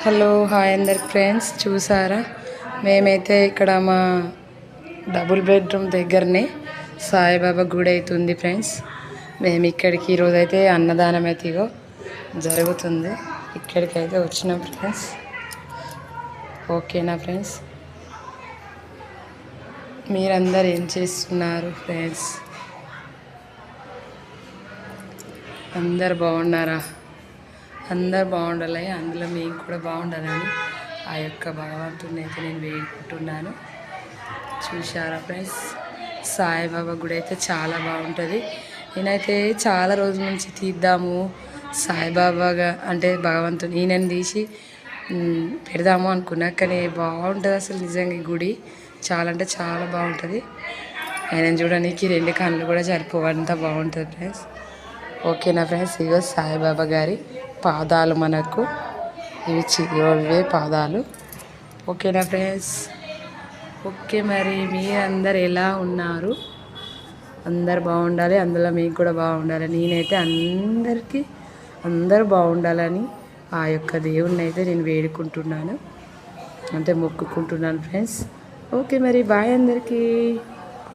Hello hi అందరికి friends, చూసారా మేమైతే ఇక్కడ మా డబుల్ బెడ్రూమ్ దగ్గరనే సాయిబాబా గుడి అవుతుంది ఫ్రెండ్స్. మేము ఇక్కడికి ఈరోజైతే అన్నదానం అయితే ఇగో జరుగుతుంది. ఇక్కడికైతే వచ్చినాం ఫ్రెండ్స్. ఓకేనా ఫ్రెండ్స్, మీరందరు ఏం చేస్తున్నారు ఫ్రెండ్స్? అందరు బాగున్నారా? అందరు బాగుండాలి, అందులో మేము కూడా బాగుండాలని ఆ యొక్క భగవంతుని అయితే నేను వేడుకుంటున్నాను. చూశారా ఫ్రెండ్స్, సాయిబాబా గుడి అయితే చాలా బాగుంటుంది. నేనైతే చాలా రోజుల నుంచి తీద్దాము సాయిబాబాగా అంటే భగవంతుని ఈయనని తీసి పెడదాము అనుకున్నా, కానీ బాగుంటుంది అసలు నిజంగా ఈ గుడి చాలా అంటే చాలా బాగుంటుంది. ఆయన చూడడానికి రెండు కళ్ళు కూడా సరిపోవంత బాగుంటుంది ఫ్రెండ్స్. ఓకేనా ఫ్రెండ్స్, ఇగో సాయిబాబా గారి పాదాలు మనకు ఇవే పాదాలు. ఓకేనా ఫ్రెండ్స్? ఓకే, మరి మీరందరు ఎలా ఉన్నారు? అందరు బాగుండాలి, అందులో మీకు కూడా బాగుండాలి. నేనైతే అందరూ బాగుండాలని ఆ యొక్క దేవుణ్ణి అయితే నేను వేడుకుంటున్నాను, అంటే మొక్కుకుంటున్నాను ఫ్రెండ్స్. ఓకే, మరి బాయ్ అందరికీ.